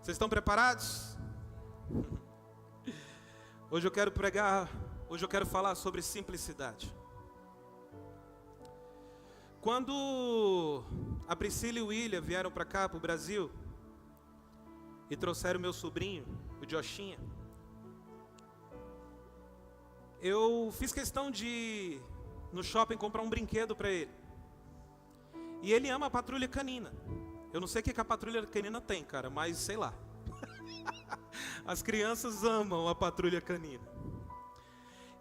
Vocês estão preparados? Hoje eu quero pregar, hoje eu quero falar sobre simplicidade. Quando a Priscila e o William vieram para cá, para o Brasil, e trouxeram meu sobrinho, o Joshinha, eu fiz questão de ir no shopping comprar um brinquedo para ele. E ele ama a patrulha canina. Eu não sei o que a patrulha canina tem, cara, mas sei lá. As crianças amam a patrulha canina.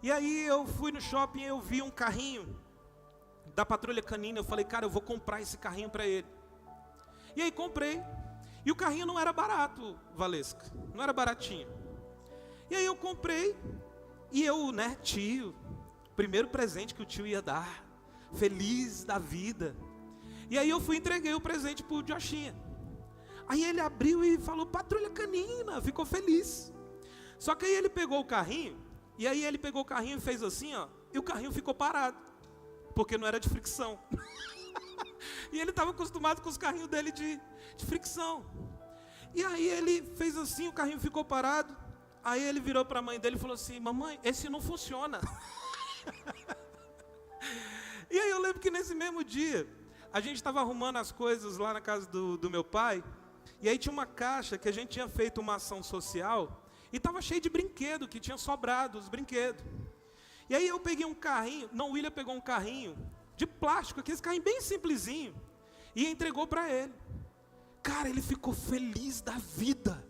E aí eu fui no shopping e eu vi um carrinho da patrulha canina. Eu falei, cara, eu vou comprar esse carrinho para ele. E aí comprei. E o carrinho não era barato, Valesca. Não era baratinho. E aí eu comprei. E eu, tio, primeiro presente que o tio ia dar. Feliz da vida. E aí eu fui e entreguei o presente pro Joshinha. Aí ele abriu e falou, patrulha canina, ficou feliz. Só que aí ele pegou o carrinho, e aí ele pegou o carrinho e fez assim, ó, e o carrinho ficou parado, porque não era de fricção. E ele estava acostumado com os carrinhos dele de fricção. E aí ele fez assim, o carrinho ficou parado. Aí ele virou para a mãe dele e falou assim, mamãe, esse não funciona. E aí eu lembro que nesse mesmo dia, a gente estava arrumando as coisas lá na casa do meu pai. E aí tinha uma caixa que a gente tinha feito uma ação social. E estava cheio de brinquedo, que tinha sobrado os brinquedos. E aí eu peguei um carrinho, o William pegou um carrinho de plástico, aquele carrinho bem simplesinho. E entregou para ele. Cara, ele ficou feliz da vida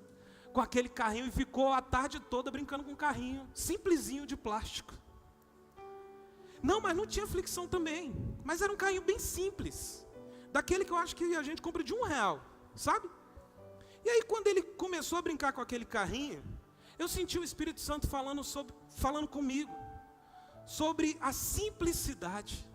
com aquele carrinho. E ficou a tarde toda brincando com um carrinho simplesinho de plástico. Não, mas não tinha fricção também. Mas era um carrinho bem simples. Daquele que eu acho que a gente compra de R$1, sabe? E aí quando ele começou a brincar com aquele carrinho, eu senti o Espírito Santo falando comigo. Sobre a simplicidade.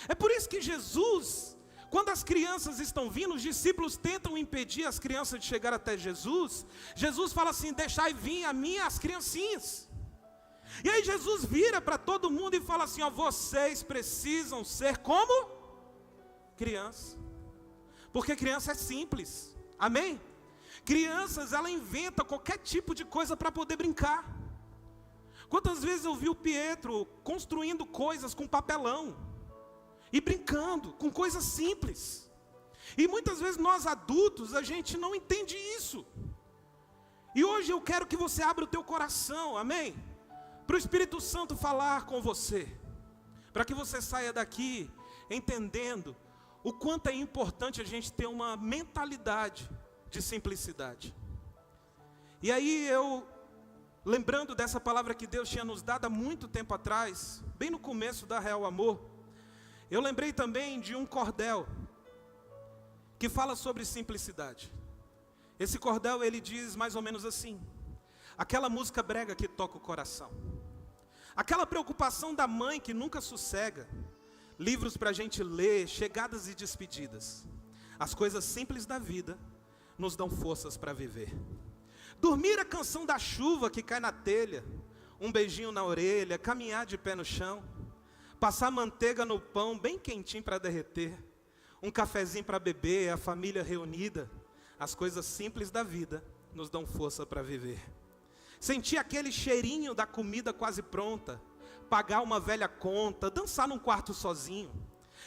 É por isso que Jesus, quando as crianças estão vindo, os discípulos tentam impedir as crianças de chegar até Jesus. Jesus fala assim, deixai vir a mim as criancinhas. E aí Jesus vira para todo mundo e fala assim, ó, vocês precisam ser como? Criança. Porque criança é simples, amém? Crianças, ela inventa qualquer tipo de coisa para poder brincar. Quantas vezes eu vi o Pietro construindo coisas com papelão e brincando com coisas simples. E muitas vezes nós adultos, a gente não entende isso. E hoje eu quero que você abra o teu coração, amém? Para o Espírito Santo falar com você, para que você saia daqui entendendo o quanto é importante a gente ter uma mentalidade de simplicidade. E aí eu, lembrando dessa palavra que Deus tinha nos dado há muito tempo atrás, bem no começo da Real Amor, eu lembrei também de um cordel que fala sobre simplicidade. Esse cordel, ele diz mais ou menos assim, aquela música brega que toca o coração, aquela preocupação da mãe que nunca sossega, livros para a gente ler, chegadas e despedidas. As coisas simples da vida nos dão forças para viver. Dormir a canção da chuva que cai na telha, um beijinho na orelha, caminhar de pé no chão, passar manteiga no pão bem quentinho para derreter, um cafezinho para beber, a família reunida. As coisas simples da vida nos dão força para viver. Sentir aquele cheirinho da comida quase pronta, pagar uma velha conta, dançar num quarto sozinho,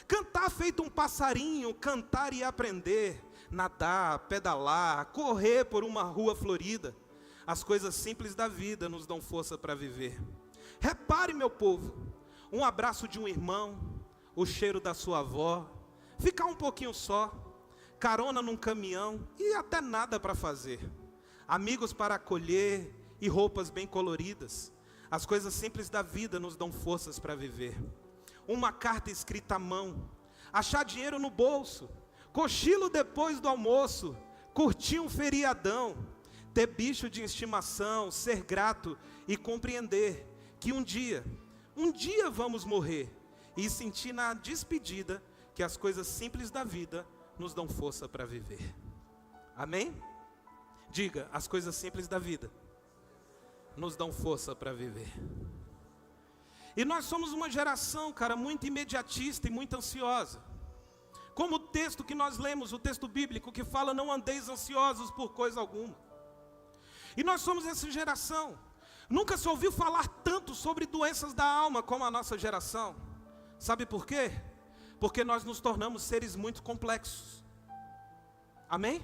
cantar feito um passarinho, cantar e aprender, nadar, pedalar, correr por uma rua florida. As coisas simples da vida nos dão força para viver. Repare, meu povo, um abraço de um irmão, o cheiro da sua avó, ficar um pouquinho só, carona num caminhão e até nada para fazer, amigos para acolher e roupas bem coloridas. As coisas simples da vida nos dão forças para viver. Uma carta escrita à mão, achar dinheiro no bolso, cochilo depois do almoço, curtir um feriadão, ter bicho de estimação, ser grato e compreender que um dia vamos morrer e sentir na despedida que as coisas simples da vida nos dão força para viver. Amém? Diga, as coisas simples da vida nos dão força para viver. E nós somos uma geração, cara, muito imediatista e muito ansiosa. como o texto que nós lemos, o texto bíblico que fala: não andeis ansiosos por coisa alguma. E nós somos essa geração. Nunca se ouviu falar tanto sobre doenças da alma como a nossa geração. Sabe por quê? Porque nós nos tornamos seres muito complexos. Amém?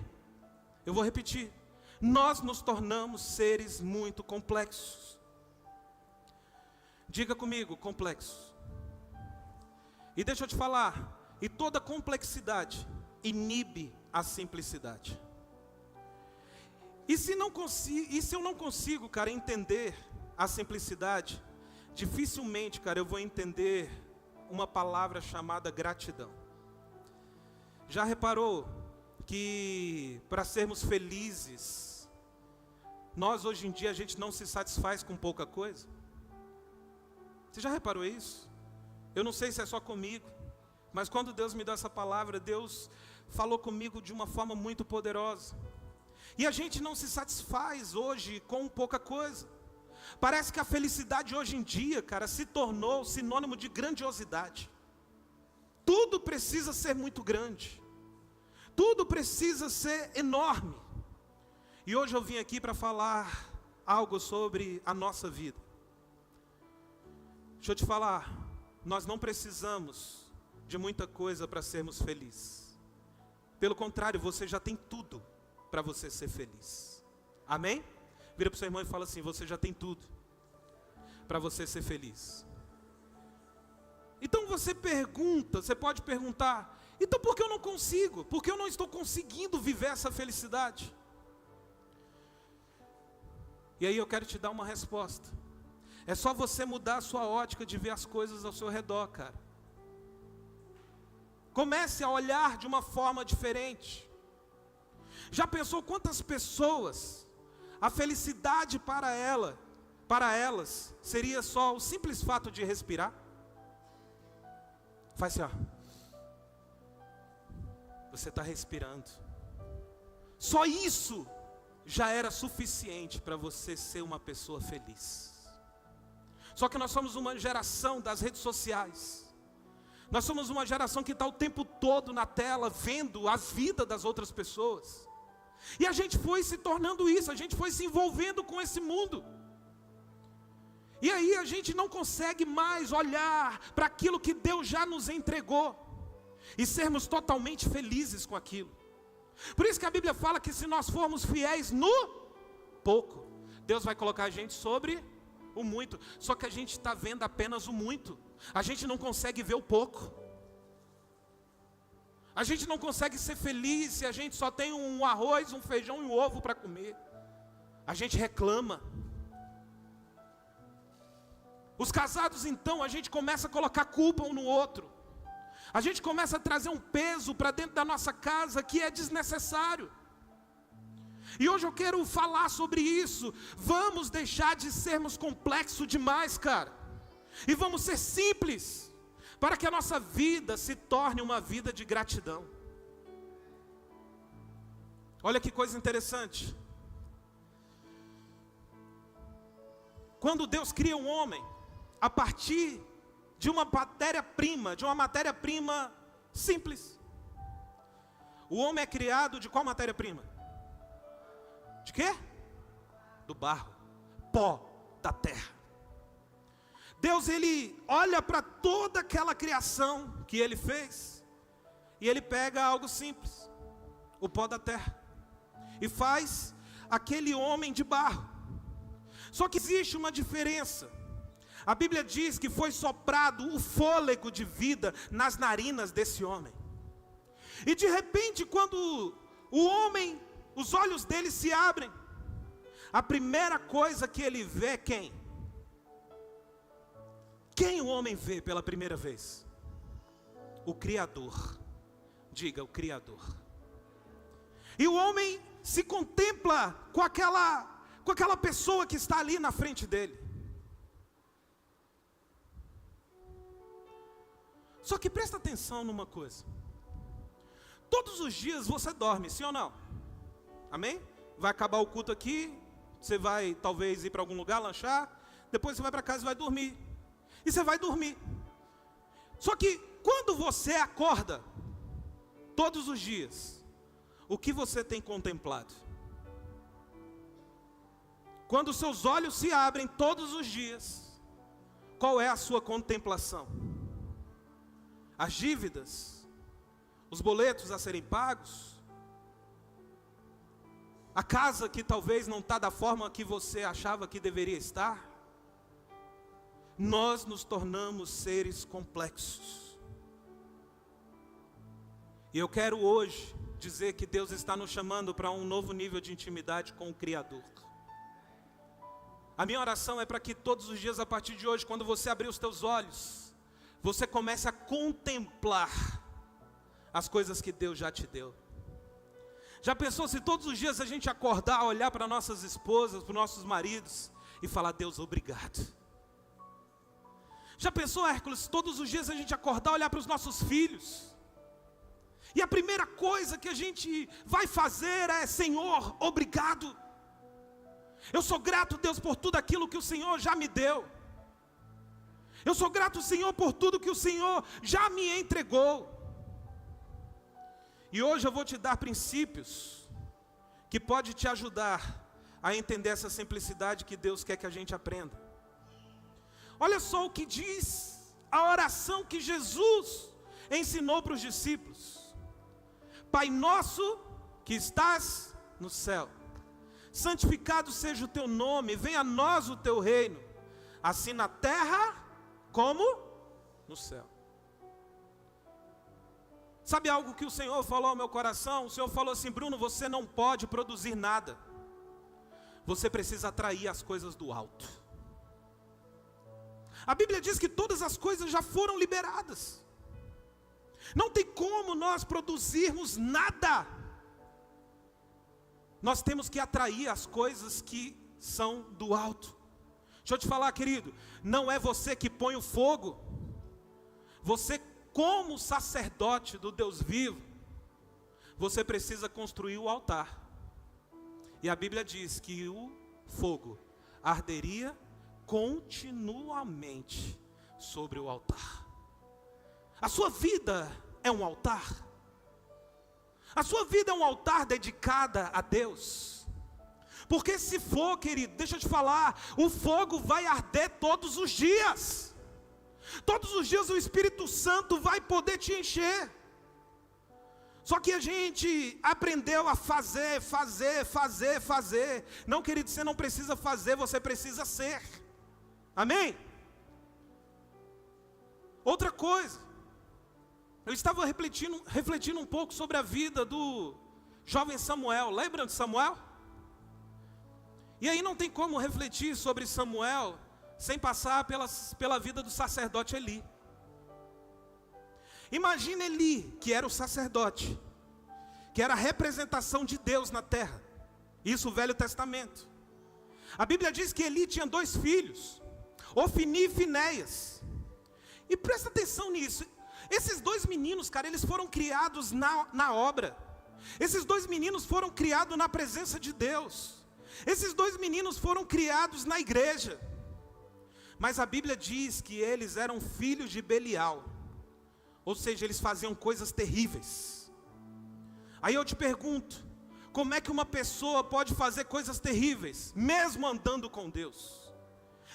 Eu vou repetir. Nós nos tornamos seres muito complexos. Diga comigo, complexos. E deixa eu te falar, e toda complexidade inibe a simplicidade. E se eu não consigo, cara, entender a simplicidade, dificilmente, cara, eu vou entender uma palavra chamada gratidão. Já reparou que para sermos felizes, nós hoje em dia a gente não se satisfaz com pouca coisa? Você já reparou isso? Eu não sei se é só comigo, mas quando Deus me deu essa palavra, Deus falou comigo de uma forma muito poderosa. E a gente não se satisfaz hoje com pouca coisa. Parece que a felicidade hoje em dia, cara, se tornou sinônimo de grandiosidade. Tudo precisa ser muito grande. Tudo precisa ser enorme. E hoje eu vim aqui para falar algo sobre a nossa vida. Deixa eu te falar, nós não precisamos de muita coisa para sermos felizes. Pelo contrário, você já tem tudo para você ser feliz. Amém? Vira para o seu irmão e fala assim: você já tem tudo para você ser feliz. Então você pode perguntar: então por que eu não consigo? Por que eu não estou conseguindo viver essa felicidade? E aí eu quero te dar uma resposta. É só você mudar a sua ótica de ver as coisas ao seu redor, cara. Comece a olhar de uma forma diferente. Já pensou quantas pessoas, a felicidade para elas, seria só o simples fato de respirar? Faz assim, ó. Você está respirando. Só isso já era suficiente para você ser uma pessoa feliz. Só que nós somos uma geração das redes sociais. Nós somos uma geração que está o tempo todo na tela, vendo a vida das outras pessoas. E a gente foi se tornando isso, a gente foi se envolvendo com esse mundo. E aí a gente não consegue mais olhar para aquilo que Deus já nos entregou e sermos totalmente felizes com aquilo. Por isso que a Bíblia fala que se nós formos fiéis no pouco, Deus vai colocar a gente sobre o muito. Só que a gente está vendo apenas o muito. A gente não consegue ver o pouco. A gente não consegue ser feliz se a gente só tem um arroz, um feijão e um ovo para comer. A gente reclama. Os casados, então, a gente começa a colocar culpa um no outro. A gente começa a trazer um peso para dentro da nossa casa que é desnecessário. E hoje eu quero falar sobre isso. Vamos deixar de sermos complexos demais, cara. E vamos ser simples, para que a nossa vida se torne uma vida de gratidão. Olha que coisa interessante. Quando Deus cria um homem, a partir de uma matéria-prima, simples. O homem é criado de qual matéria-prima? De quê? Do barro, pó da terra. Deus, ele olha para toda aquela criação que ele fez, e ele pega algo simples, o pó da terra, e faz aquele homem de barro. Só que existe uma diferença. A Bíblia diz que foi soprado o fôlego de vida nas narinas desse homem. E de repente, quando o homem, os olhos dele se abrem, a primeira coisa que ele vê é quem? Quem o homem vê pela primeira vez? O Criador. Diga, o Criador. E o homem se contempla com aquela pessoa que está ali na frente dele. Só que presta atenção numa coisa. Todos os dias você dorme, sim ou não? Amém? Vai acabar o culto aqui, você vai talvez ir para algum lugar lanchar, depois você vai para casa e vai dormir. E você vai dormir. Só que quando você acorda, todos os dias, o que você tem contemplado? Quando os seus olhos se abrem todos os dias, qual é a sua contemplação? As dívidas? Os boletos a serem pagos? A casa que talvez não está da forma que você achava que deveria estar? Nós nos tornamos seres complexos. E eu quero hoje dizer que Deus está nos chamando para um novo nível de intimidade com o Criador. A minha oração é para que todos os dias, a partir de hoje, quando você abrir os teus olhos, você comece a contemplar as coisas que Deus já te deu. Já pensou se todos os dias a gente acordar, olhar para nossas esposas, para nossos maridos e falar: Deus, obrigado. Já pensou, Hércules, todos os dias a gente acordar, olhar para os nossos filhos, e a primeira coisa que a gente vai fazer é: Senhor, obrigado. Eu sou grato, Deus, por tudo aquilo que o Senhor já me deu. Eu sou grato, Senhor, por tudo que o Senhor já me entregou. E hoje eu vou te dar princípios que pode te ajudar a entender essa simplicidade que Deus quer que a gente aprenda. Olha só o que diz a oração que Jesus ensinou para os discípulos: Pai nosso que estás no céu, santificado seja o teu nome, venha a nós o teu reino, assim na terra como no céu. Sabe algo que o Senhor falou ao meu coração? O Senhor falou assim: Bruno, você não pode produzir nada, você precisa atrair as coisas do alto. A Bíblia diz que todas as coisas já foram liberadas. Não tem como nós produzirmos nada. Nós temos que atrair as coisas que são do alto. Deixa eu te falar, querido, não é você que põe o fogo. Você, como sacerdote do Deus vivo, você precisa construir o altar. E a Bíblia diz que o fogo arderia continuamente sobre o altar. A sua vida é um altar. A sua vida é um altar dedicada a Deus. Porque se for, querido, deixa eu te falar, o fogo vai arder todos os dias. Todos os dias o Espírito Santo vai poder te encher. Só que a gente aprendeu a fazer. Não, querido, você não precisa fazer, você precisa ser. Amém? Outra coisa, eu estava refletindo um pouco sobre a vida do jovem Samuel. Lembram de Samuel? E aí não tem como refletir sobre Samuel sem passar pela vida do sacerdote Eli. Imagina Eli, que era o sacerdote, que era a representação de Deus na terra. Isso o Velho Testamento. A Bíblia diz que Eli tinha 2 filhos, Ofni e Finéias. E presta atenção nisso. Esses 2 meninos, cara, eles foram criados na obra. Esses 2 meninos foram criados na presença de Deus. Esses 2 meninos foram criados na igreja. Mas a Bíblia diz que eles eram filhos de Belial. Ou seja, eles faziam coisas terríveis. Aí eu te pergunto, como é que uma pessoa pode fazer coisas terríveis, mesmo andando com Deus?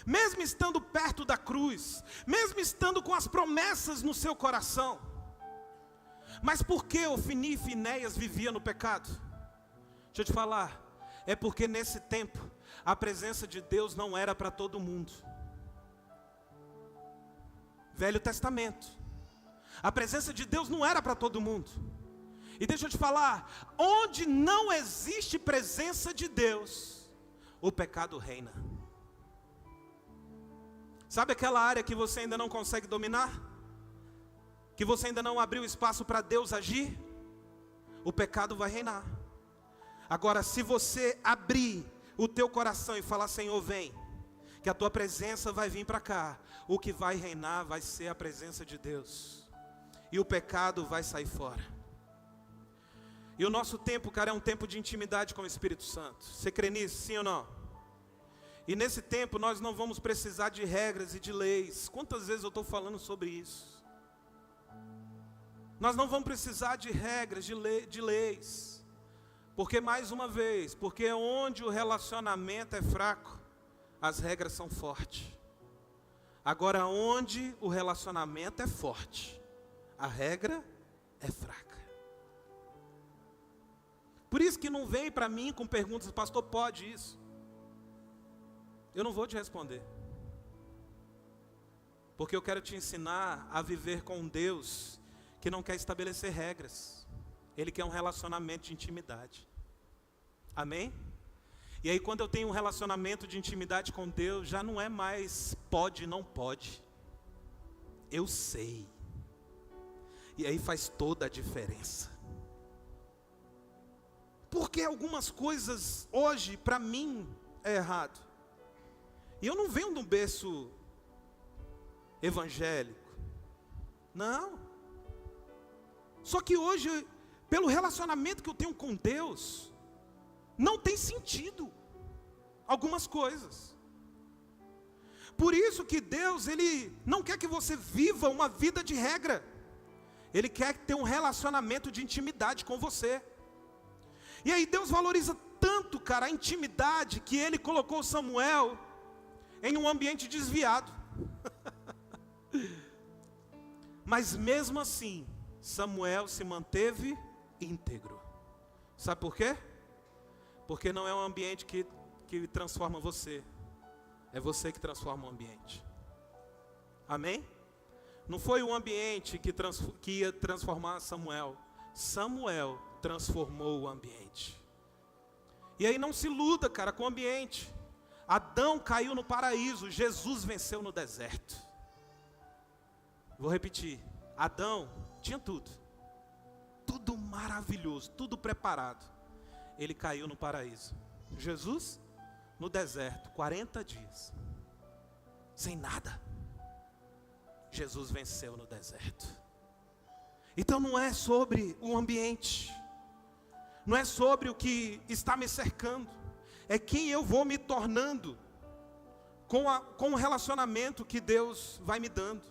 Mesmo estando perto da cruz, mesmo estando com as promessas no seu coração. Mas por que Ofni e Finéias viviam no pecado? Deixa eu te falar, é porque nesse tempo, a presença de Deus não era para todo mundo. Velho Testamento, a presença de Deus não era para todo mundo. E deixa eu te falar, onde não existe presença de Deus, o pecado reina. Sabe aquela área que você ainda não consegue dominar? Que você ainda não abriu espaço para Deus agir? O pecado vai reinar. Agora, se você abrir o teu coração e falar: Senhor, vem, que a tua presença vai vir para cá, o que vai reinar vai ser a presença de Deus. E o pecado vai sair fora. E o nosso tempo, cara, é um tempo de intimidade com o Espírito Santo. Você crê nisso, sim ou não? E nesse tempo nós não vamos precisar de regras e de leis. Quantas vezes eu estou falando sobre isso? Nós não vamos precisar de regras, de leis. Porque, mais uma vez, porque onde o relacionamento é fraco, as regras são fortes. Agora, onde o relacionamento é forte, a regra é fraca. Por isso que não vem para mim com perguntas, pastor, pode isso? Eu não vou te responder. Porque eu quero te ensinar a viver com um Deus que não quer estabelecer regras. Ele quer um relacionamento de intimidade. Amém? E aí quando eu tenho um relacionamento de intimidade com Deus, já não é mais pode, não pode. Eu sei. E aí faz toda a diferença. Porque algumas coisas hoje, para mim, é errado. E eu não venho de um berço evangélico. Não. Só que hoje, pelo relacionamento que eu tenho com Deus, não tem sentido algumas coisas. Por isso que Deus, Ele não quer que você viva uma vida de regra. Ele quer ter um relacionamento de intimidade com você. E aí Deus valoriza tanto, cara, a intimidade, que Ele colocou Samuel em um ambiente desviado. Mas mesmo assim, Samuel se manteve íntegro. Sabe por quê? Porque não é um ambiente que transforma você. É você que transforma o ambiente. Amém? Não foi o ambiente que ia transformar Samuel. Samuel transformou o ambiente. E aí não se iluda, cara, com o ambiente. Adão caiu no paraíso, Jesus venceu no deserto. Vou repetir. Adão tinha tudo. Tudo maravilhoso, tudo preparado. Ele caiu no paraíso. Jesus, no deserto, 40 dias. Sem nada. Jesus venceu no deserto. Então não é sobre o ambiente. Não é sobre o que está me cercando. É quem eu vou me tornando com o relacionamento que Deus vai me dando.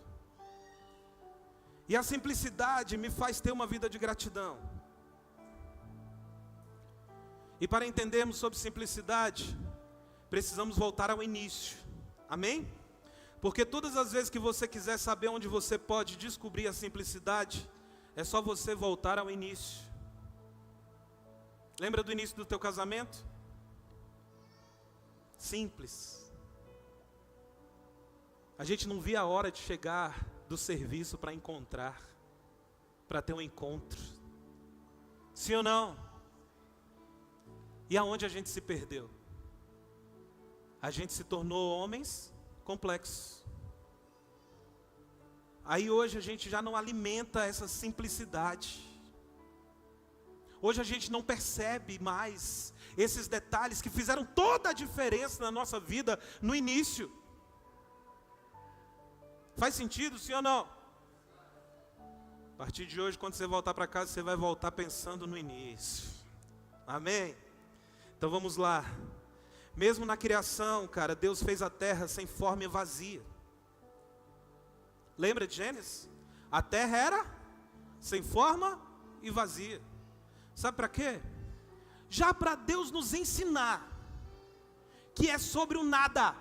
E a simplicidade me faz ter uma vida de gratidão. E para entendermos sobre simplicidade, precisamos voltar ao início. Amém? Porque todas as vezes que você quiser saber onde você pode descobrir a simplicidade, é só você voltar ao início. Lembra do início do teu casamento? Simples. A gente não via a hora de chegar do serviço para encontrar, para ter um encontro. Sim ou não? E aonde a gente se perdeu? A gente se tornou homens complexos. Aí hoje a gente já não alimenta essa simplicidade. Hoje a gente não percebe mais esses detalhes que fizeram toda a diferença na nossa vida no início. Faz sentido, sim ou não? A partir de hoje, quando você voltar para casa, você vai voltar pensando no início. Amém? Então vamos lá. Mesmo na criação, cara, Deus fez a terra sem forma e vazia. Lembra de Gênesis? A terra era sem forma e vazia. Sabe para quê? Já para Deus nos ensinar que é sobre o nada.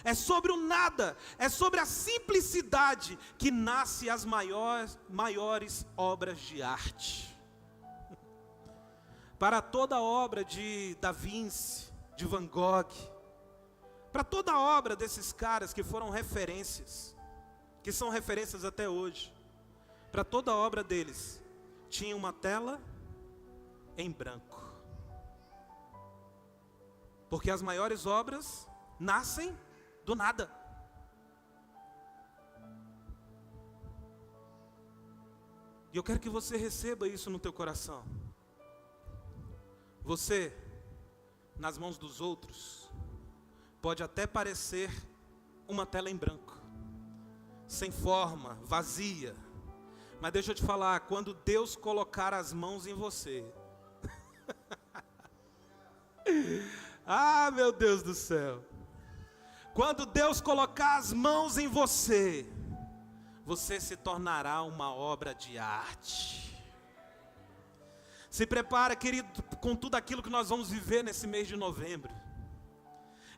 É sobre o nada. É sobre a simplicidade que nasce as maiores obras de arte. Para toda obra de Da Vinci, de Van Gogh, para toda obra desses caras que foram referências, que são referências até hoje, para toda obra deles, tinha uma tela em branco. Porque as maiores obras nascem do nada. E eu quero que você receba isso no teu coração. Você, nas mãos dos outros, pode até parecer uma tela em branco, sem forma, vazia. Mas deixa eu te falar, quando Deus colocar as mãos em você, ah, meu Deus do céu, quando Deus colocar as mãos em você, você se tornará uma obra de arte. Se prepara, querido, com tudo aquilo que nós vamos viver nesse mês de novembro.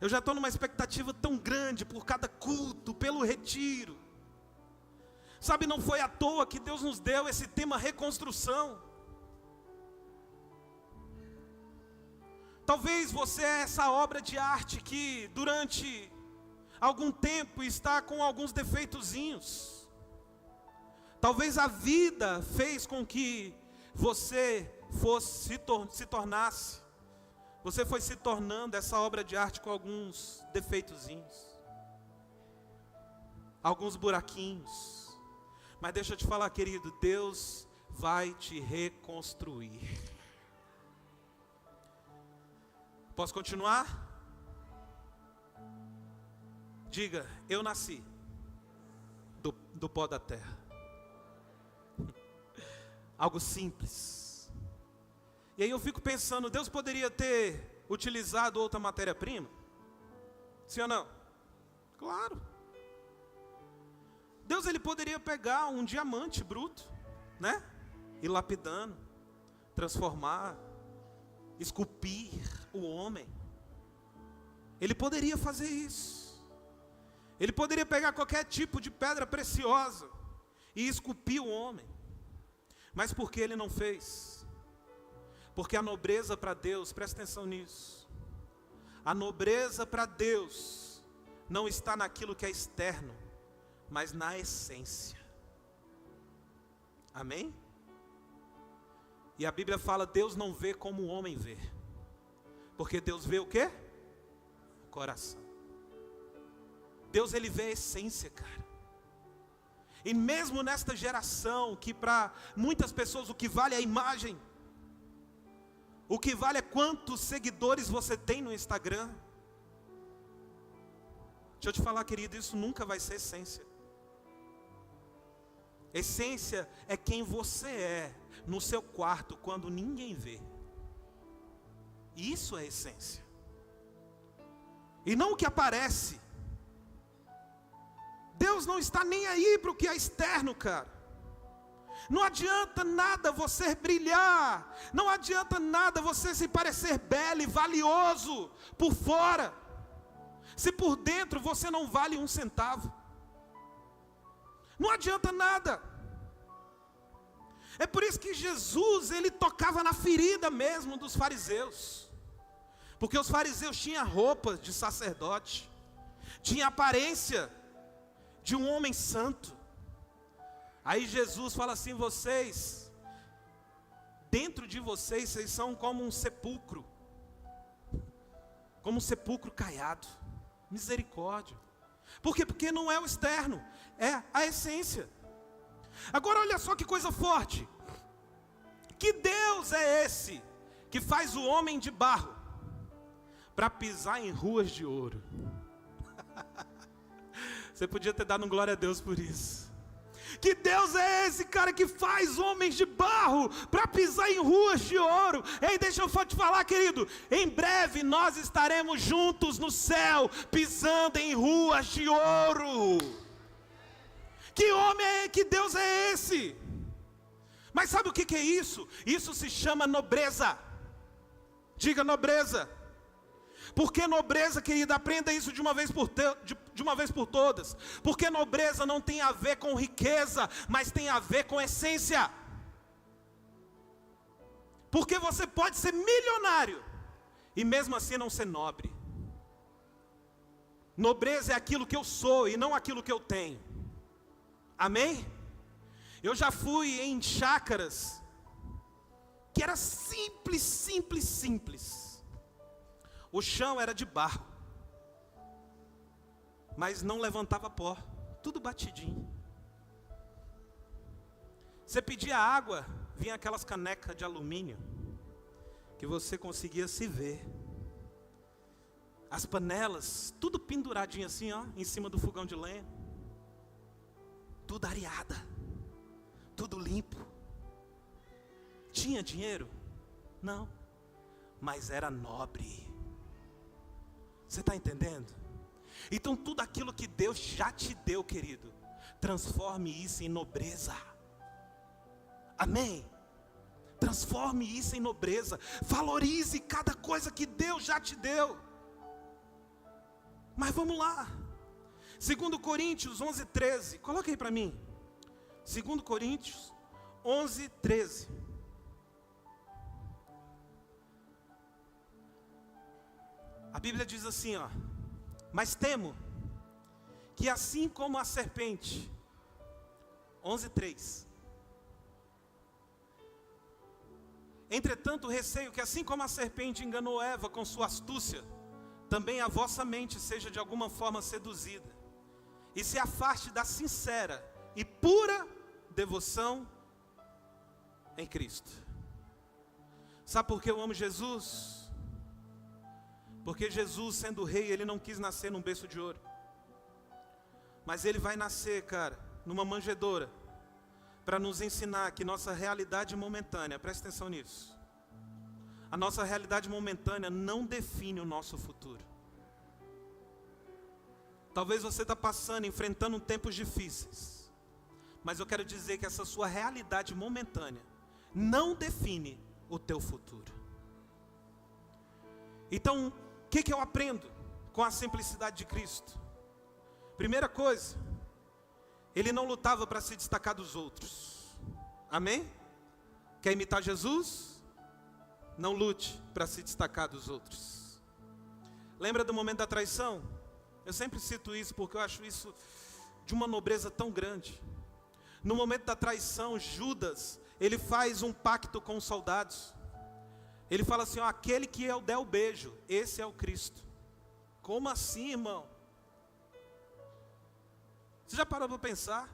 Eu já estou numa expectativa tão grande por cada culto, pelo retiro. Sabe, não foi à toa que Deus nos deu esse tema reconstrução. Talvez você é essa obra de arte que durante algum tempo está com alguns defeitozinhos. Talvez a vida fez com que você se tornasse. Você foi se tornando essa obra de arte com alguns defeitozinhos. Alguns buraquinhos. Mas deixa eu te falar, querido, Deus vai te reconstruir. Posso continuar? Diga, eu nasci do pó da terra. Algo simples. E aí eu fico pensando, Deus poderia ter utilizado outra matéria-prima? Sim ou não? Claro. Deus, ele poderia pegar um diamante bruto, né? E lapidando, transformar, esculpir o homem. Ele poderia fazer isso. Ele poderia pegar qualquer tipo de pedra preciosa e esculpir o homem. Mas por que ele não fez? Porque a nobreza para Deus, presta atenção nisso. A nobreza para Deus não está naquilo que é externo, mas na essência. Amém? E a Bíblia fala, Deus não vê como o homem vê. Porque Deus vê o quê? O coração. Deus, ele vê a essência, cara. E mesmo nesta geração, que para muitas pessoas o que vale é a imagem. O que vale é quantos seguidores você tem no Instagram. Deixa eu te falar, querido, isso nunca vai ser essência. Essência é quem você é no seu quarto quando ninguém vê. Isso é essência. E não o que aparece. Deus não está nem aí para o que é externo, cara. Não adianta nada você brilhar. Não adianta nada você se parecer belo e valioso por fora, se por dentro você não vale um centavo. Não adianta nada. É por isso que Jesus, ele tocava na ferida mesmo dos fariseus. Porque os fariseus tinham roupas de sacerdote, tinham aparência de um homem santo. Aí Jesus fala assim, dentro de vocês, vocês são como um sepulcro. Como um sepulcro caiado. Misericórdia. Por quê? Porque não é o externo, é a essência. Agora olha só que coisa forte. Que Deus é esse que faz o homem de barro para pisar em ruas de ouro? Você podia ter dado um glória a Deus por isso. Que Deus é esse, cara, que faz homens de barro para pisar em ruas de ouro? Ei, deixa eu te falar, querido. Em breve nós estaremos juntos no céu, pisando em ruas de ouro. Que homem é, que Deus é esse? Mas sabe o que é isso? Isso se chama nobreza. Diga nobreza. Porque nobreza, querida, aprenda isso de uma vez por todas. Porque nobreza não tem a ver com riqueza, mas tem a ver com essência. Porque você pode ser milionário e mesmo assim não ser nobre. Nobreza é aquilo que eu sou e não aquilo que eu tenho. Amém? Eu já fui em chácaras que era simples. O chão era de barro, mas não levantava pó, tudo batidinho. Você pedia água, vinha aquelas canecas de alumínio, que você conseguia se ver. As panelas, tudo penduradinho assim, ó, em cima do fogão de lenha. Tudo areada, tudo limpo. Tinha dinheiro? Não, mas era nobre. Você está entendendo? Então tudo aquilo que Deus já te deu, querido, Transforme isso em nobreza. Amém? Transforme isso em nobreza. Valorize cada coisa que Deus já te deu. Mas vamos lá. 2 Coríntios 11:13. Coloca aí para mim. 2 Coríntios 11:13. A Bíblia diz assim, ó: mas temo que assim como a serpente, 11:3. Entretanto, receio que assim como a serpente enganou Eva com sua astúcia, também a vossa mente seja de alguma forma seduzida, e se afaste da sincera e pura devoção em Cristo. Sabe por que eu amo Jesus? Porque Jesus, sendo rei, ele não quis nascer num berço de ouro. Mas ele vai nascer, cara, numa manjedoura, para nos ensinar que nossa realidade momentânea, presta atenção nisso, a nossa realidade momentânea não define o nosso futuro. Talvez você está passando, enfrentando tempos difíceis, mas eu quero dizer que essa sua realidade momentânea não define o teu futuro. Então, o que eu aprendo com a simplicidade de Cristo? Primeira coisa, ele não lutava para se destacar dos outros. Amém? Quer imitar Jesus? Não lute para se destacar dos outros. Lembra do momento da traição? Eu sempre cito isso porque eu acho isso de uma nobreza tão grande. No momento da traição, Judas, ele faz um pacto com os soldados. Ele fala assim, ó, aquele que eu der o beijo, esse é o Cristo. Como assim, irmão? Você já parou para pensar?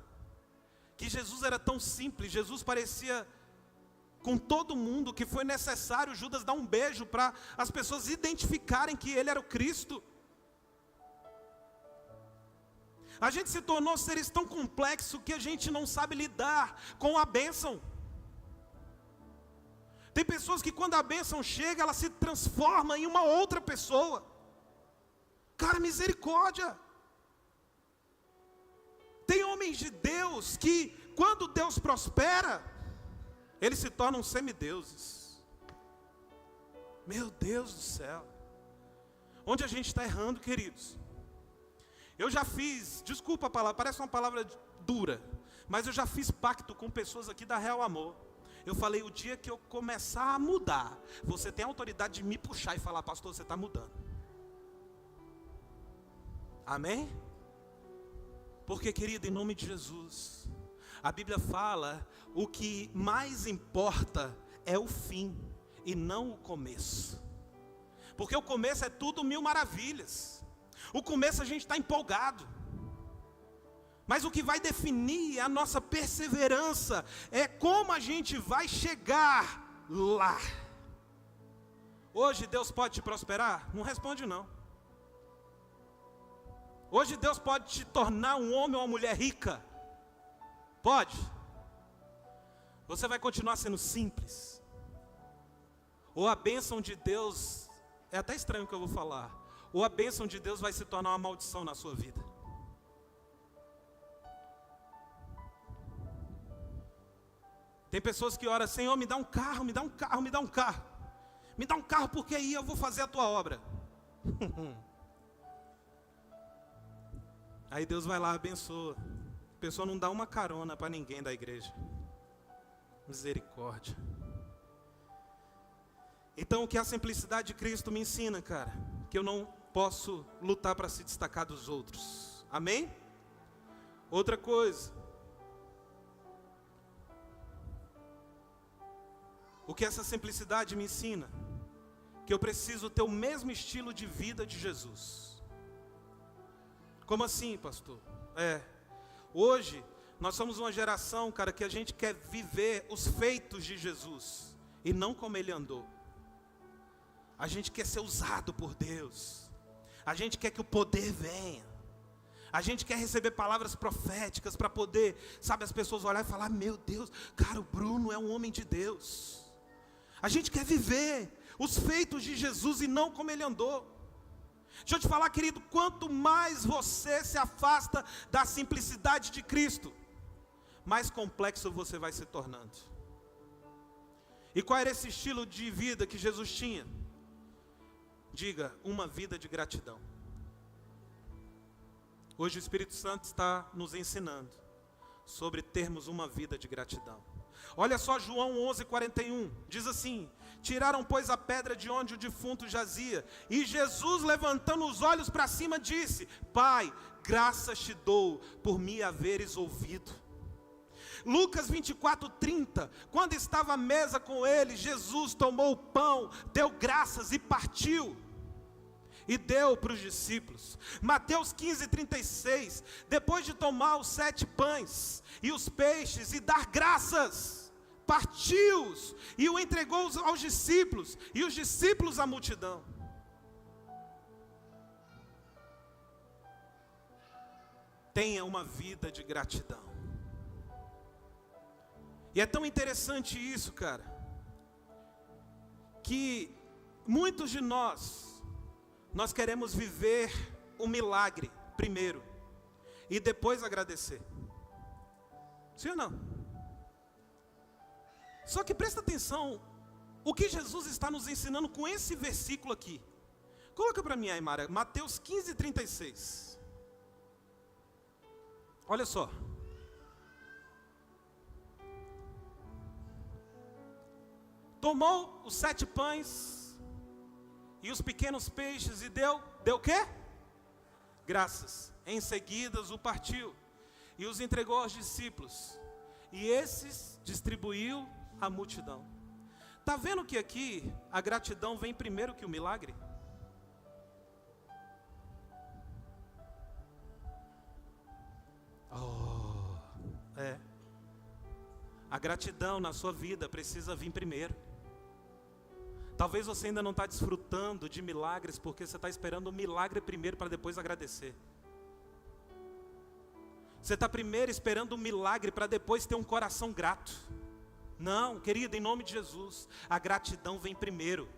Que Jesus era tão simples, Jesus parecia com todo mundo, que foi necessário Judas dar um beijo para as pessoas identificarem que ele era o Cristo. A gente se tornou seres tão complexos que a gente não sabe lidar com a bênção. Tem pessoas que quando a bênção chega, ela se transforma em uma outra pessoa. Cara, misericórdia. Tem homens de Deus que, quando Deus prospera, eles se tornam semideuses. Meu Deus do céu. Onde a gente está errando, queridos? Eu já fiz, desculpa a palavra, parece uma palavra dura, mas eu já fiz pacto com pessoas aqui da Real Amor. Eu falei, o dia que eu começar a mudar, você tem a autoridade de me puxar e falar, pastor, você está mudando. Amém? Porque, querido, em nome de Jesus, a Bíblia fala, o que mais importa é o fim e não o começo. Porque o começo é tudo mil maravilhas. O começo a gente está empolgado. Mas o que vai definir a nossa perseverança é como a gente vai chegar lá. Hoje Deus pode te prosperar? Não responde não. Hoje Deus pode te tornar um homem ou uma mulher rica? Pode. Você vai continuar sendo simples? Ou a bênção de Deus, é até estranho o que eu vou falar, ou a bênção de Deus vai se tornar uma maldição na sua vida? Tem pessoas que oram, Senhor, me dá um carro, me dá um carro, me dá um carro. Me dá um carro porque aí eu vou fazer a tua obra. Aí Deus vai lá, abençoa. A pessoa não dá uma carona para ninguém da igreja. Misericórdia. Então o que a simplicidade de Cristo me ensina, cara? Que eu não posso lutar para se destacar dos outros. Amém? Outra coisa. O que essa simplicidade me ensina? Que eu preciso ter o mesmo estilo de vida de Jesus. Como assim, pastor? Hoje, nós somos uma geração, cara, que a gente quer viver os feitos de Jesus, e não como ele andou. A gente quer ser usado por Deus. A gente quer que o poder venha. A gente quer receber palavras proféticas para poder, sabe, as pessoas olharem e falar, meu Deus, cara, o Bruno é um homem de Deus. A gente quer viver os feitos de Jesus e não como ele andou. Deixa eu te falar, querido, quanto mais você se afasta da simplicidade de Cristo, mais complexo você vai se tornando. E qual era esse estilo de vida que Jesus tinha? Diga, uma vida de gratidão. Hoje o Espírito Santo está nos ensinando sobre termos uma vida de gratidão. Olha só João 11:41, diz assim: tiraram, pois, a pedra de onde o defunto jazia, e Jesus, levantando os olhos para cima, disse: Pai, graças te dou por me haveres ouvido. Lucas 24:30, quando estava à mesa com ele, Jesus tomou o pão, deu graças e partiu, e deu para os discípulos. Mateus 15:36, depois de tomar os 7 pães e os peixes e dar graças, partiu-os e o entregou aos discípulos, e os discípulos à multidão. Tenha uma vida de gratidão. E é tão interessante isso, cara, que muitos de nós queremos viver o milagre primeiro, e depois agradecer. Sim ou não? Só que presta atenção, o que Jesus está nos ensinando com esse versículo aqui. Coloca para mim aí, Mara, Mateus 15:36. Olha só. Tomou os 7 pães e os pequenos peixes e deu o quê? Graças. Em seguida o partiu e os entregou aos discípulos, e esses distribuiu à multidão. Está vendo que aqui a gratidão vem primeiro que o milagre? A gratidão na sua vida precisa vir primeiro. Talvez você ainda não está desfrutando de milagres porque você está esperando o milagre primeiro para depois agradecer. Você está primeiro esperando um milagre para depois ter um coração grato. Não, querido, em nome de Jesus, a gratidão vem primeiro.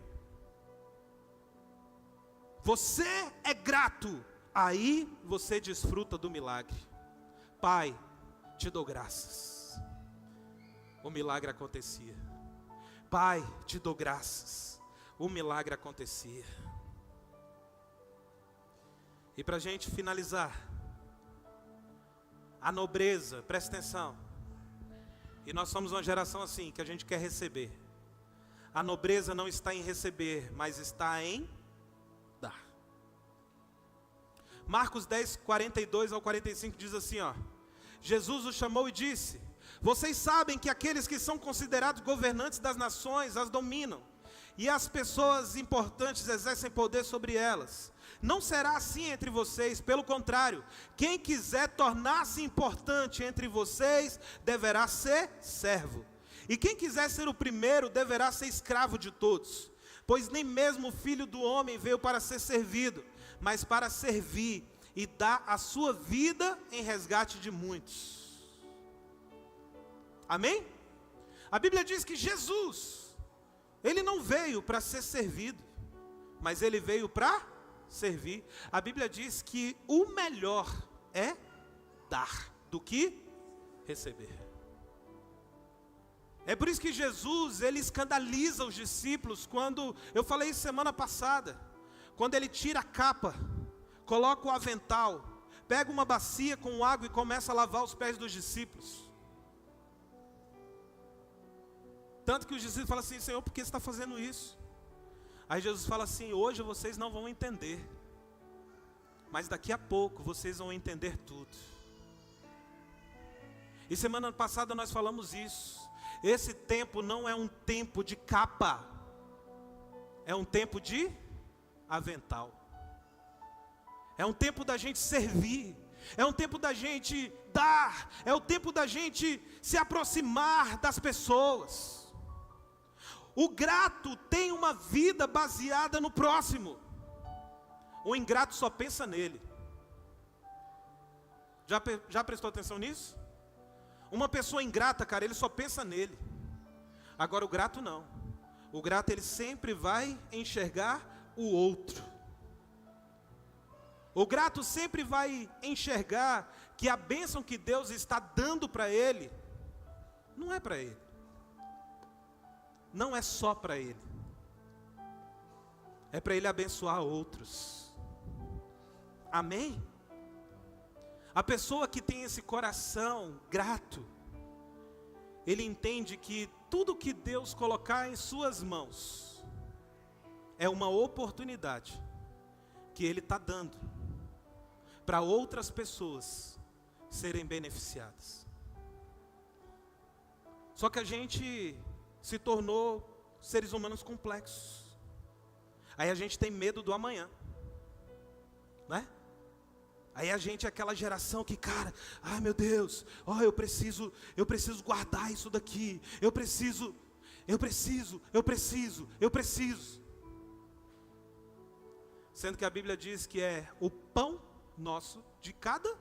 Você é grato, aí você desfruta do milagre. Pai, te dou graças. O milagre acontecia. Pai, te dou graças. O milagre acontecia. E para a gente finalizar, a nobreza, presta atenção. E nós somos uma geração assim, que a gente quer receber. A nobreza não está em receber, mas está em dar. Marcos 10:42-45 diz assim, ó: Jesus os chamou e disse: vocês sabem que aqueles que são considerados governantes das nações as dominam, e as pessoas importantes exercem poder sobre elas. Não será assim entre vocês, pelo contrário, quem quiser tornar-se importante entre vocês, deverá ser servo. E quem quiser ser o primeiro, deverá ser escravo de todos. Pois nem mesmo o Filho do Homem veio para ser servido, mas para servir e dar a sua vida em resgate de muitos. Amém? A Bíblia diz que Jesus, Ele não veio para ser servido, mas Ele veio para servir. A Bíblia diz que o melhor é dar do que receber. É por isso que Jesus, Ele escandaliza os discípulos quando, eu falei isso semana passada, quando Ele tira a capa, coloca o avental, pega uma bacia com água e começa a lavar os pés dos discípulos. Tanto que os discípulos falam assim: Senhor, por que você está fazendo isso? Aí Jesus fala assim: hoje vocês não vão entender, mas daqui a pouco vocês vão entender tudo. E semana passada nós falamos isso. Esse tempo não é um tempo de capa, é um tempo de avental. É um tempo da gente servir, é um tempo da gente dar, é o tempo da gente se aproximar das pessoas. O grato tem uma vida baseada no próximo. O ingrato só pensa nele. Já prestou atenção nisso? Uma pessoa ingrata, cara, ele só pensa nele. Agora o grato não. O grato, ele sempre vai enxergar o outro. O grato sempre vai enxergar que a bênção que Deus está dando para ele, não é para ele. Não é só para ele. É para ele abençoar outros. Amém? A pessoa que tem esse coração grato, ele entende que tudo que Deus colocar em suas mãos é uma oportunidade que ele está dando para outras pessoas serem beneficiadas. Só que a gente se tornou seres humanos complexos. Aí a gente tem medo do amanhã, né? Aí a gente é aquela geração que, cara, ai meu Deus, eu preciso guardar isso daqui, eu preciso. Sendo que a Bíblia diz que é o pão nosso de cada.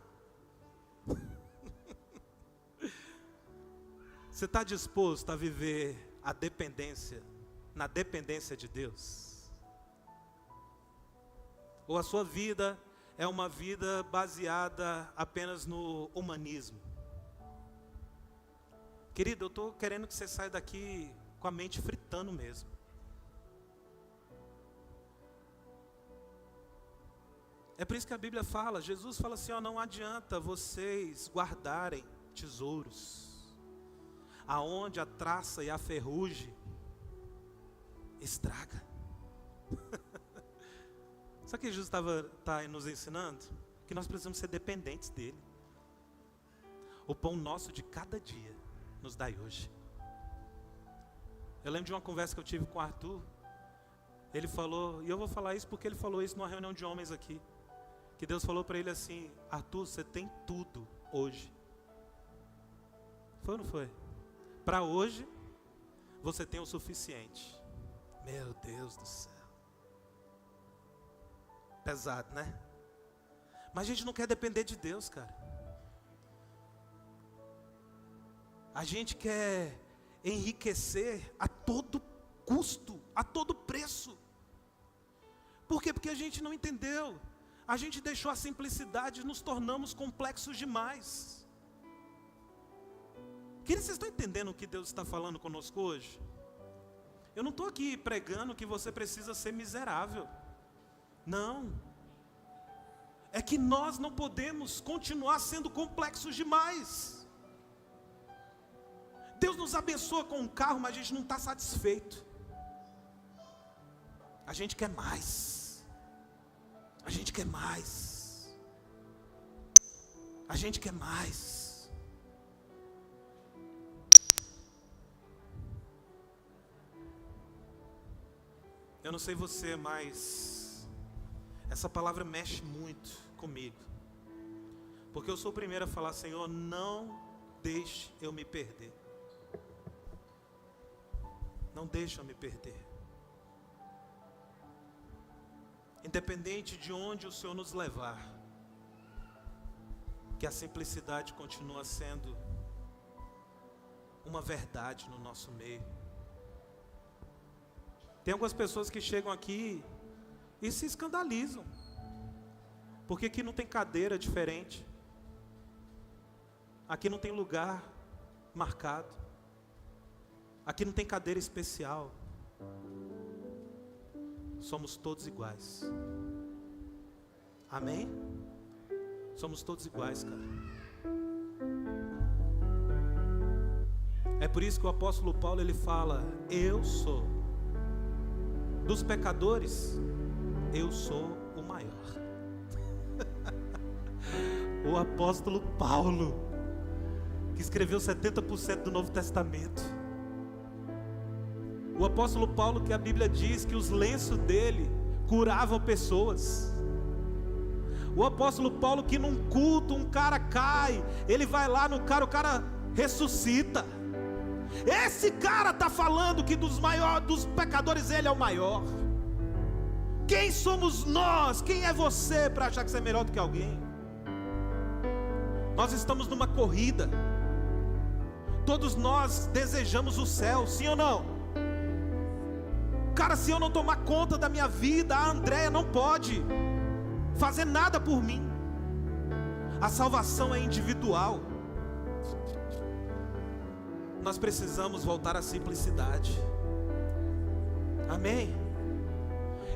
Você está disposto a viver na dependência de Deus? Ou a sua vida é uma vida baseada apenas no humanismo? Querido, eu estou querendo que você saia daqui com a mente fritando mesmo. É por isso que a Bíblia fala, Jesus fala assim, não adianta vocês guardarem tesouros aonde a traça e a ferrugem estraga. Sabe o que Jesus está nos ensinando? Que nós precisamos ser dependentes dele. O pão nosso de cada dia nos dai hoje. Eu lembro de uma conversa que eu tive com o Arthur. Ele falou, e eu vou falar isso porque ele falou isso numa reunião de homens aqui, que Deus falou para ele assim, Arthur, você tem tudo hoje. Foi ou não foi? Para hoje, você tem o suficiente. Meu Deus do céu. Pesado, né? Mas a gente não quer depender de Deus, cara. A gente quer enriquecer a todo custo, a todo preço. Por quê? Porque a gente não entendeu. A gente deixou a simplicidade e nos tornamos complexos demais. Queridos, vocês estão entendendo o que Deus está falando conosco hoje? Eu não estou aqui pregando que você precisa ser miserável. Não. É que nós não podemos continuar sendo complexos demais. Deus nos abençoa com um carro, mas a gente não está satisfeito. A gente quer mais. A gente quer mais. A gente quer mais. Eu não sei você, mas essa palavra mexe muito comigo. Porque eu sou o primeiro a falar, Senhor, não deixe eu me perder. Não deixe eu me perder. Independente de onde o Senhor nos levar, que a simplicidade continua sendo uma verdade no nosso meio. Tem algumas pessoas que chegam aqui e se escandalizam, porque aqui não tem cadeira diferente, aqui não tem lugar marcado, aqui não tem cadeira especial. Somos todos iguais. Amém? Somos todos iguais, cara. É por isso que o apóstolo Paulo ele fala: eu sou dos pecadores, eu sou o maior. O apóstolo Paulo, que escreveu 70% do Novo Testamento. O apóstolo Paulo, que a Bíblia diz que os lenços dele curavam pessoas. O apóstolo Paulo, que num culto um cara cai, ele vai lá no cara, o cara ressuscita. Esse cara está falando que dos pecadores ele é o maior. Quem somos nós? Quem é você para achar que você é melhor do que alguém? Nós estamos numa corrida. Todos nós desejamos o céu, sim ou não? Cara, se eu não tomar conta da minha vida, a Andréia não pode. fazer nada por mim. A salvação é individual. Nós precisamos voltar à simplicidade. Amém?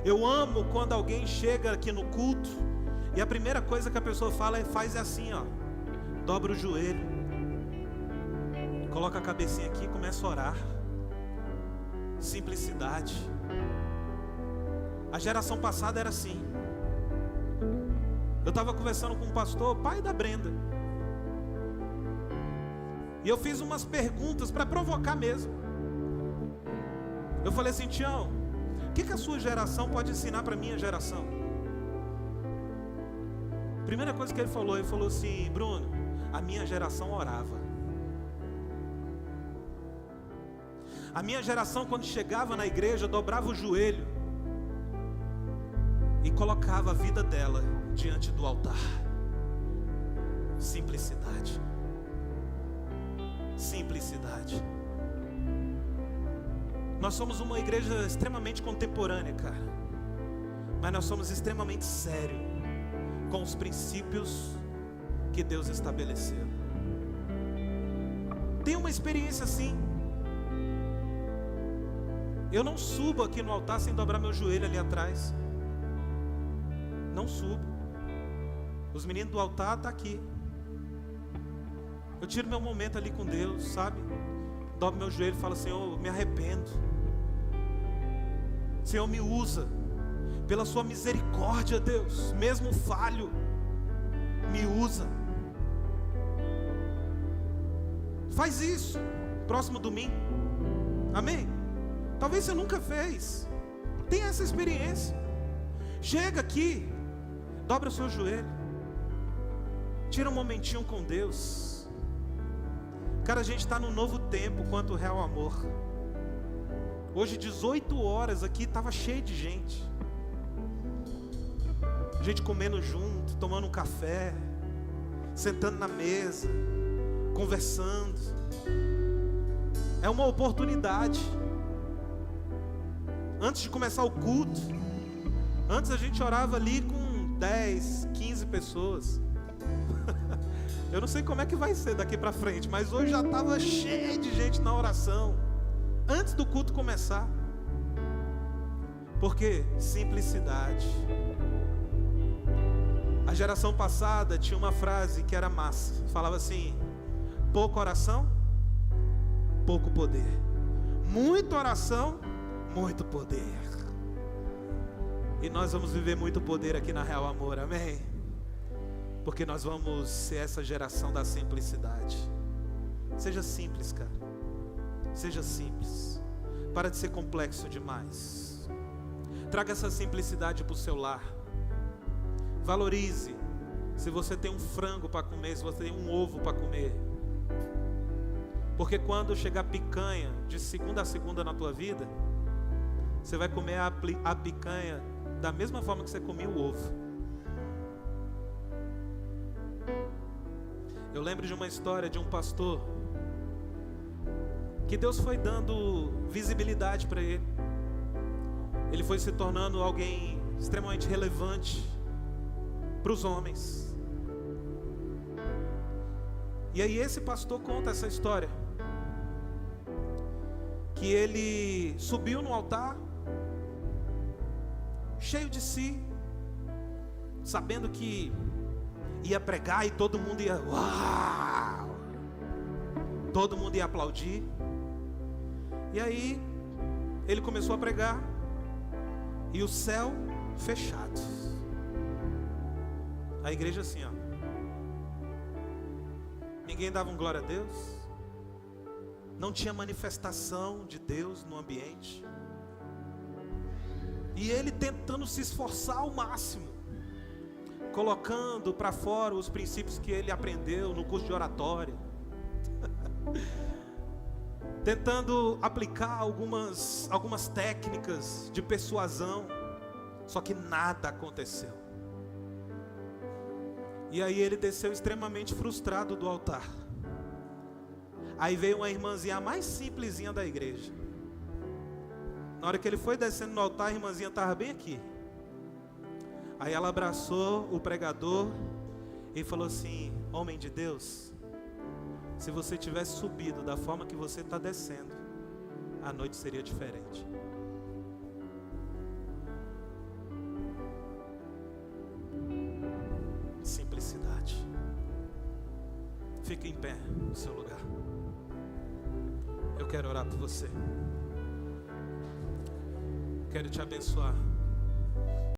Eu amo quando alguém chega aqui no culto e a primeira coisa que a pessoa fala faz assim, ó. Dobra o joelho, coloca a cabecinha aqui e começa a orar. Simplicidade. A geração passada era assim. Eu estava conversando com um pastor, pai da Brenda, e eu fiz umas perguntas para provocar mesmo. Eu falei assim: Tião, o que a sua geração pode ensinar para a minha geração? Primeira coisa que ele falou assim: Bruno, a minha geração orava. A minha geração, quando chegava na igreja, dobrava o joelho e colocava a vida dela diante do altar. Simplicidade. Simplicidade. Nós somos uma igreja extremamente contemporânea, cara, mas nós somos extremamente sérios com os princípios que Deus estabeleceu. Tem uma experiência assim. Eu não subo aqui no altar sem dobrar meu joelho ali atrás. Não subo. Os meninos do altar estão aqui. Eu tiro meu momento ali com Deus, sabe? Dobro meu joelho e falo: Senhor, me arrependo. Senhor, me usa. Pela sua misericórdia, Deus, mesmo falho, me usa. Faz isso próximo domingo. Amém? Talvez você nunca fez. Tenha essa experiência. Chega aqui, dobra o seu joelho, tira um momentinho com Deus. Cara, a gente está num novo tempo quanto ao real amor. Hoje 18 horas aqui estava cheio de gente. Gente comendo junto, tomando um café, sentando na mesa, conversando. É uma oportunidade. Antes de começar o culto, antes a gente orava ali com 10, 15 pessoas. Eu não sei como é que vai ser daqui para frente, mas hoje já estava cheio de gente na oração, antes do culto começar. Por quê? Simplicidade. A geração passada tinha uma frase que era massa. Falava assim: pouca oração, pouco poder. Muita oração, muito poder. E nós vamos viver muito poder aqui na Real Amor, amém? Porque nós vamos ser essa geração da simplicidade. Seja simples, cara. Seja simples. Para de ser complexo demais. Traga essa simplicidade para o seu lar. Valorize. Se você tem um frango para comer, se você tem um ovo para comer. Porque quando chegar picanha de segunda a segunda na tua vida, você vai comer a picanha da mesma forma que você comia o ovo. Eu lembro de uma história de um pastor que Deus foi dando visibilidade para ele. Ele foi se tornando alguém extremamente relevante para os homens. E aí esse pastor conta essa história, que ele subiu no altar, cheio de si, sabendo que ia pregar e todo mundo ia, uau! Todo mundo ia aplaudir. E aí ele começou a pregar e o céu fechado. A igreja assim, ó. Ninguém dava um glória a Deus. Não tinha manifestação de Deus no ambiente. E ele tentando se esforçar ao máximo, colocando para fora os princípios que ele aprendeu no curso de oratória. Tentando aplicar algumas técnicas de persuasão. Só que nada aconteceu. E aí ele desceu extremamente frustrado do altar. Aí veio uma irmãzinha mais simplesinha da igreja. Na hora que ele foi descendo no altar, a irmãzinha estava bem aqui. Aí ela abraçou o pregador e falou assim: homem de Deus, se você tivesse subido da forma que você está descendo, a noite seria diferente. Simplicidade. Fique em pé no seu lugar. Eu quero orar por você. Quero te abençoar.